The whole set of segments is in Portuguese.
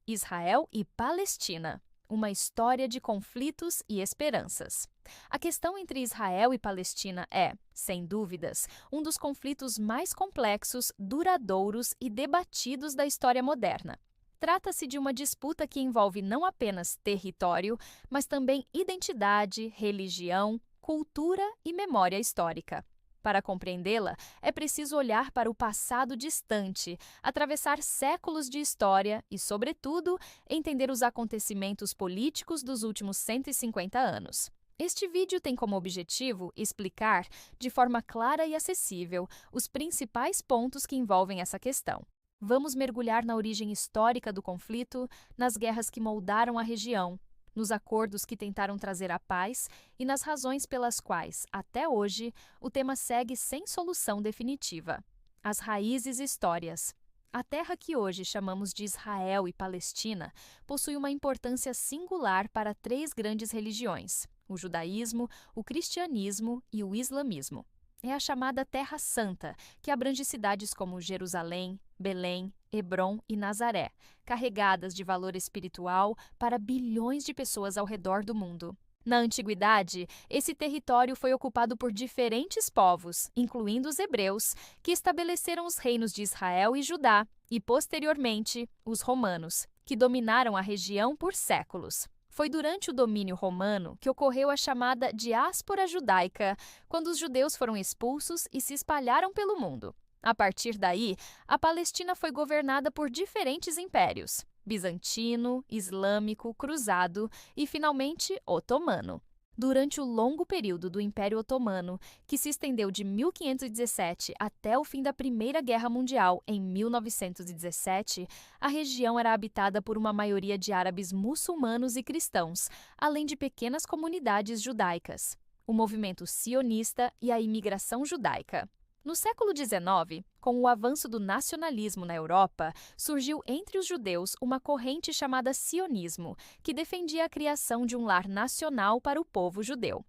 Israel e Palestina. Uma história de conflitos e esperanças. A questão entre Israel e Palestina é, sem dúvidas, um dos conflitos mais complexos, duradouros e debatidos da história moderna. Trata-se de uma disputa que envolve não apenas território, mas também identidade, religião, cultura e memória histórica. Para compreendê-la, é preciso olhar para o passado distante, atravessar séculos de história e, sobretudo, entender os acontecimentos políticos dos últimos 150 anos. Este vídeo tem como objetivo explicar, de forma clara e acessível, os principais pontos que envolvem essa questão. Vamos mergulhar na origem histórica do conflito, nas guerras que moldaram a região, nos acordos que tentaram trazer a paz e nas razões pelas quais, até hoje, o tema segue sem solução definitiva. As raízes e histórias. A terra que hoje chamamos de Israel e Palestina possui uma importância singular para três grandes religiões: o judaísmo, o cristianismo e o islamismo. É a chamada Terra Santa, que abrange cidades como Jerusalém, Belém, Hebrom e Nazaré, carregadas de valor espiritual para bilhões de pessoas ao redor do mundo. Na antiguidade, esse território foi ocupado por diferentes povos, incluindo os hebreus, que estabeleceram os reinos de Israel e Judá, e, posteriormente, os romanos, que dominaram a região por séculos. Foi durante o domínio romano que ocorreu a chamada diáspora judaica, quando os judeus foram expulsos e se espalharam pelo mundo. A partir daí, a Palestina foi governada por diferentes impérios: bizantino, islâmico, cruzado e, finalmente, otomano. Durante o longo período do Império Otomano, que se estendeu de 1517 até o fim da Primeira Guerra Mundial, em 1917, a região era habitada por uma maioria de árabes muçulmanos e cristãos, além de pequenas comunidades judaicas, o movimento sionista e a imigração judaica. No século XIX, com o avanço do nacionalismo na Europa, surgiu entre os judeus uma corrente chamada sionismo, que defendia a criação de um lar nacional para o povo judeu.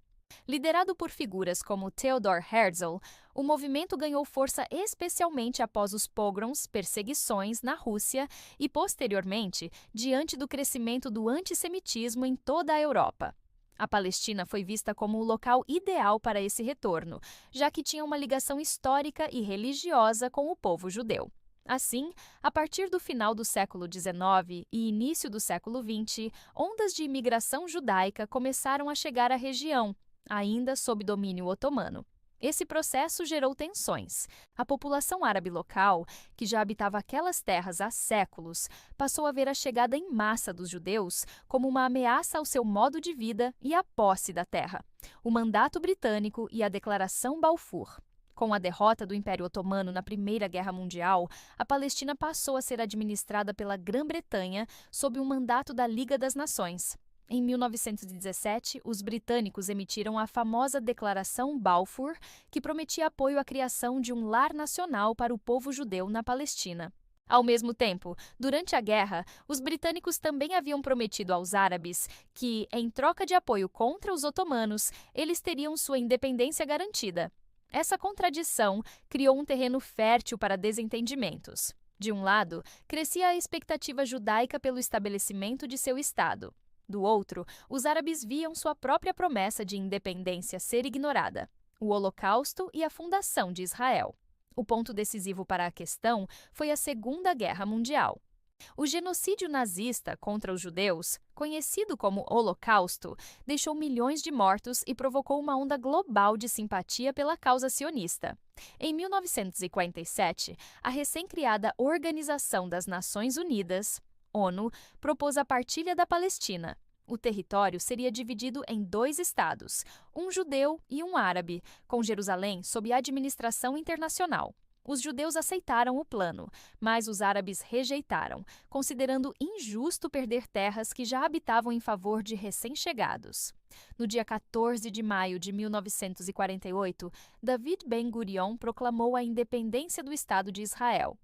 Liderado por figuras como Theodor Herzl, o movimento ganhou força especialmente após os pogroms, perseguições, na Rússia e, posteriormente, diante do crescimento do antissemitismo em toda a Europa. A Palestina foi vista como o local ideal para esse retorno, já que tinha uma ligação histórica e religiosa com o povo judeu. Assim, a partir do final do século XIX e início do século XX, ondas de imigração judaica começaram a chegar à região, ainda sob domínio otomano. Esse processo gerou tensões. A população árabe local, que já habitava aquelas terras há séculos, passou a ver a chegada em massa dos judeus como uma ameaça ao seu modo de vida e à posse da terra. O Mandato Britânico e a Declaração Balfour. Com a derrota do Império Otomano na Primeira Guerra Mundial, a Palestina passou a ser administrada pela Grã-Bretanha sob o mandato da Liga das Nações. Em 1917, os britânicos emitiram a famosa Declaração Balfour, que prometia apoio à criação de um lar nacional para o povo judeu na Palestina. Ao mesmo tempo, durante a guerra, os britânicos também haviam prometido aos árabes que, em troca de apoio contra os otomanos, eles teriam sua independência garantida. Essa contradição criou um terreno fértil para desentendimentos. De um lado, crescia a expectativa judaica pelo estabelecimento de seu Estado. Do outro, os árabes viam sua própria promessa de independência ser ignorada: o Holocausto e a fundação de Israel. O ponto decisivo para a questão foi a Segunda Guerra Mundial. O genocídio nazista contra os judeus, conhecido como Holocausto, deixou milhões de mortos e provocou uma onda global de simpatia pela causa sionista. Em 1947, a recém-criada Organização das Nações Unidas, ONU, propôs a partilha da Palestina. O território seria dividido em 2 estados, um judeu e um árabe, com Jerusalém sob administração internacional. Os judeus aceitaram o plano, mas os árabes rejeitaram, considerando injusto perder terras que já habitavam em favor de recém-chegados. No dia 14 de maio de 1948, David Ben-Gurion proclamou a independência do Estado de Israel.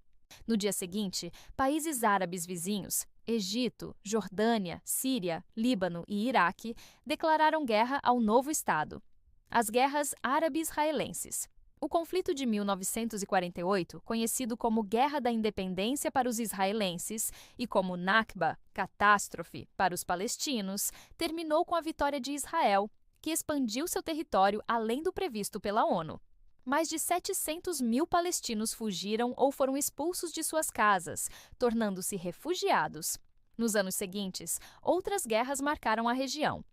No dia seguinte, países árabes vizinhos, Egito, Jordânia, Síria, Líbano e Iraque, declararam guerra ao novo Estado. As guerras árabe-israelenses. O conflito de 1948, conhecido como Guerra da Independência para os israelenses e como Nakba, catástrofe, para os palestinos, terminou com a vitória de Israel, que expandiu seu território além do previsto pela ONU. Mais de 700 mil palestinos fugiram ou foram expulsos de suas casas, tornando-se refugiados. Nos anos seguintes, outras guerras marcaram a região.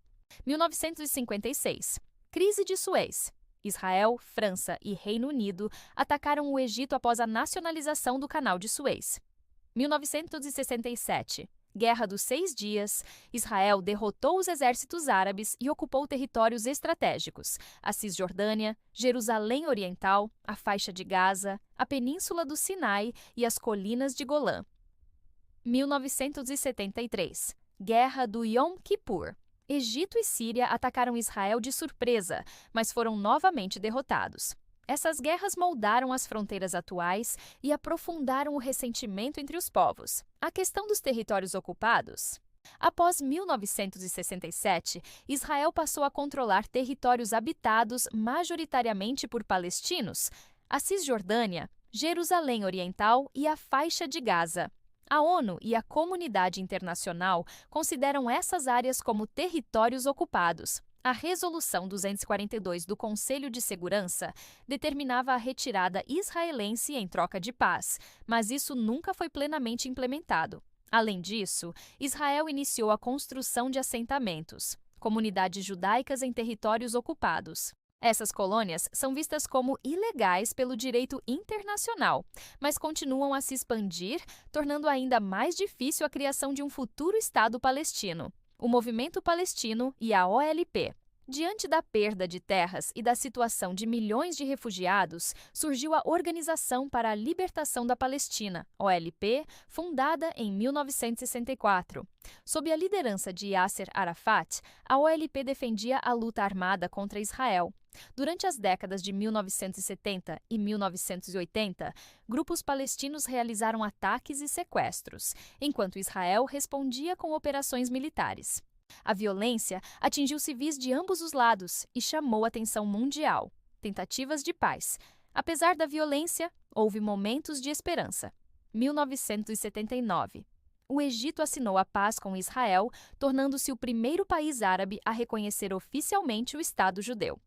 1956. Crise de Suez. Israel, França e Reino Unido atacaram o Egito após a nacionalização do Canal de Suez. 1967. Guerra dos 6 Dias. Israel derrotou os exércitos árabes e ocupou territórios estratégicos: a Cisjordânia, Jerusalém Oriental, a Faixa de Gaza, a Península do Sinai e as Colinas de Golã. 1973. Guerra do Yom Kippur. Egito e Síria atacaram Israel de surpresa, mas foram novamente derrotados. Essas guerras moldaram as fronteiras atuais e aprofundaram o ressentimento entre os povos. A questão dos territórios ocupados. Após 1967, Israel passou a controlar territórios habitados majoritariamente por palestinos: a Cisjordânia, Jerusalém Oriental e a Faixa de Gaza. A ONU e a comunidade internacional consideram essas áreas como territórios ocupados. A Resolução 242 do Conselho de Segurança determinava a retirada israelense em troca de paz, mas isso nunca foi plenamente implementado. Além disso, Israel iniciou a construção de assentamentos, comunidades judaicas em territórios ocupados. Essas colônias são vistas como ilegais pelo direito internacional, mas continuam a se expandir, tornando ainda mais difícil a criação de um futuro Estado palestino. O Movimento Palestino e a OLP. Diante da perda de terras e da situação de milhões de refugiados, surgiu a Organização para a Libertação da Palestina, OLP, fundada em 1964. Sob a liderança de Yasser Arafat, a OLP defendia a luta armada contra Israel. Durante as décadas de 1970 e 1980, grupos palestinos realizaram ataques e sequestros, enquanto Israel respondia com operações militares. A violência atingiu civis de ambos os lados e chamou a atenção mundial. Tentativas de paz. Apesar da violência, houve momentos de esperança. 1979. O Egito assinou a paz com Israel, tornando-se o primeiro país árabe a reconhecer oficialmente o Estado judeu.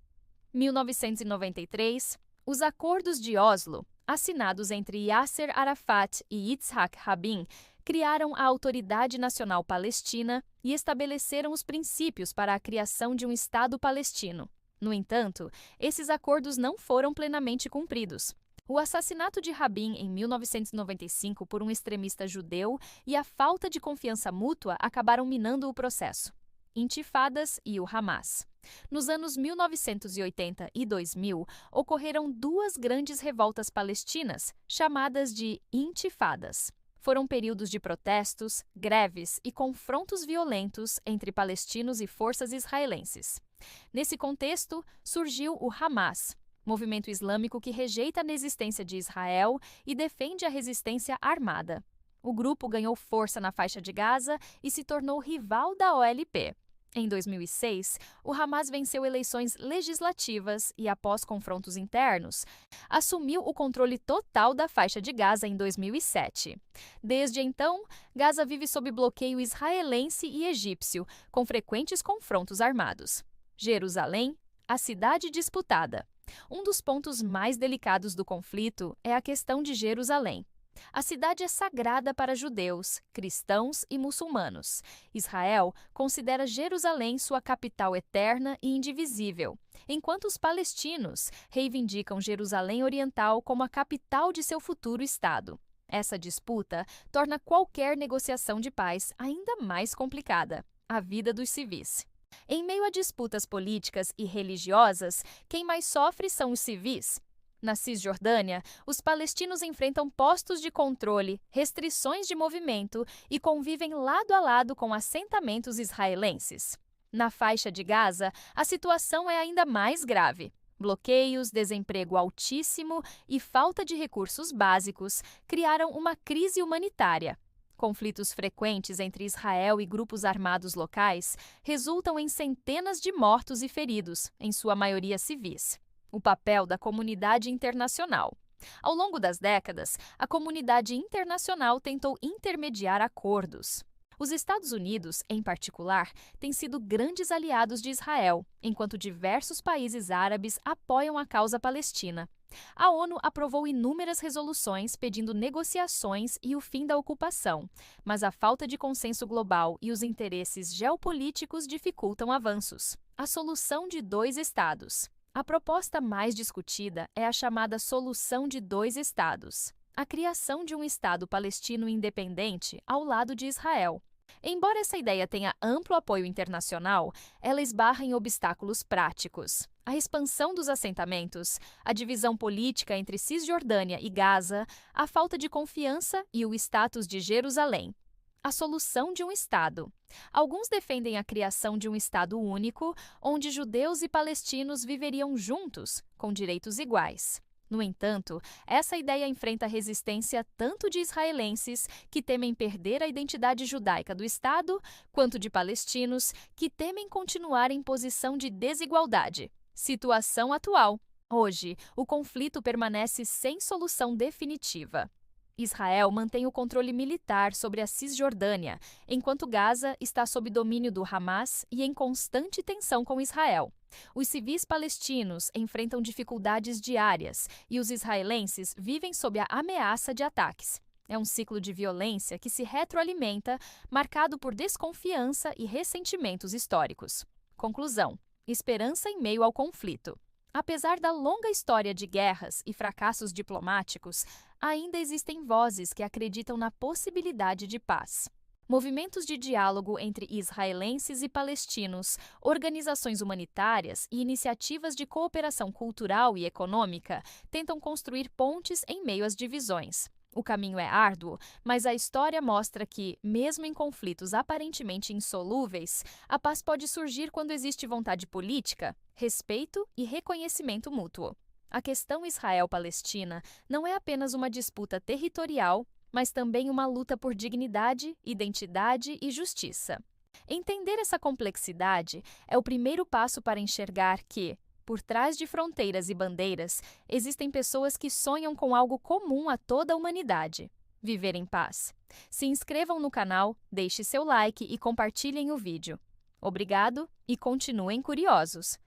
1993. Os Acordos de Oslo, assinados entre Yasser Arafat e Yitzhak Rabin, criaram a Autoridade Nacional Palestina e estabeleceram os princípios para a criação de um Estado palestino. No entanto, esses acordos não foram plenamente cumpridos. O assassinato de Rabin em 1995 por um extremista judeu e a falta de confiança mútua acabaram minando o processo. Intifadas e o Hamas. Nos anos 1980 e 2000, ocorreram duas grandes revoltas palestinas, chamadas de intifadas. Foram períodos de protestos, greves e confrontos violentos entre palestinos e forças israelenses. Nesse contexto, surgiu o Hamas, movimento islâmico que rejeita a inexistência de Israel e defende a resistência armada. O grupo ganhou força na faixa de Gaza e se tornou rival da OLP. Em 2006, o Hamas venceu eleições legislativas e, após confrontos internos, assumiu o controle total da faixa de Gaza em 2007. Desde então, Gaza vive sob bloqueio israelense e egípcio, com frequentes confrontos armados. Jerusalém, a cidade disputada. Um dos pontos mais delicados do conflito é a questão de Jerusalém. A cidade é sagrada para judeus, cristãos e muçulmanos. Israel considera Jerusalém sua capital eterna e indivisível, enquanto os palestinos reivindicam Jerusalém Oriental como a capital de seu futuro Estado. Essa disputa torna qualquer negociação de paz ainda mais complicada. A vida dos civis. Em meio a disputas políticas e religiosas, quem mais sofre são os civis. Na Cisjordânia, os palestinos enfrentam postos de controle, restrições de movimento e convivem lado a lado com assentamentos israelenses. Na faixa de Gaza, a situação é ainda mais grave. Bloqueios, desemprego altíssimo e falta de recursos básicos criaram uma crise humanitária. Conflitos frequentes entre Israel e grupos armados locais resultam em centenas de mortos e feridos, em sua maioria civis. O papel da comunidade internacional. Ao longo das décadas, a comunidade internacional tentou intermediar acordos. Os Estados Unidos, em particular, têm sido grandes aliados de Israel, enquanto diversos países árabes apoiam a causa palestina. A ONU aprovou inúmeras resoluções pedindo negociações e o fim da ocupação, mas a falta de consenso global e os interesses geopolíticos dificultam avanços. A solução de dois estados. A proposta mais discutida é a chamada solução de dois estados, a criação de um Estado palestino independente ao lado de Israel. Embora essa ideia tenha amplo apoio internacional, ela esbarra em obstáculos práticos. A expansão dos assentamentos, a divisão política entre Cisjordânia e Gaza, a falta de confiança e o status de Jerusalém. A solução de um Estado. Alguns defendem a criação de um Estado único, onde judeus e palestinos viveriam juntos, com direitos iguais. No entanto, essa ideia enfrenta resistência tanto de israelenses, que temem perder a identidade judaica do Estado, quanto de palestinos, que temem continuar em posição de desigualdade. Situação atual. Hoje, o conflito permanece sem solução definitiva. Israel mantém o controle militar sobre a Cisjordânia, enquanto Gaza está sob domínio do Hamas e em constante tensão com Israel. Os civis palestinos enfrentam dificuldades diárias e os israelenses vivem sob a ameaça de ataques. É um ciclo de violência que se retroalimenta, marcado por desconfiança e ressentimentos históricos. Conclusão: esperança em meio ao conflito. Apesar da longa história de guerras e fracassos diplomáticos, ainda existem vozes que acreditam na possibilidade de paz. Movimentos de diálogo entre israelenses e palestinos, organizações humanitárias e iniciativas de cooperação cultural e econômica tentam construir pontes em meio às divisões. O caminho é árduo, mas a história mostra que, mesmo em conflitos aparentemente insolúveis, a paz pode surgir quando existe vontade política, respeito e reconhecimento mútuo. A questão Israel-Palestina não é apenas uma disputa territorial, mas também uma luta por dignidade, identidade e justiça. Entender essa complexidade é o primeiro passo para enxergar que, por trás de fronteiras e bandeiras, existem pessoas que sonham com algo comum a toda a humanidade: viver em paz. Se inscrevam no canal, deixe seu like e compartilhem o vídeo. Obrigado e continuem curiosos!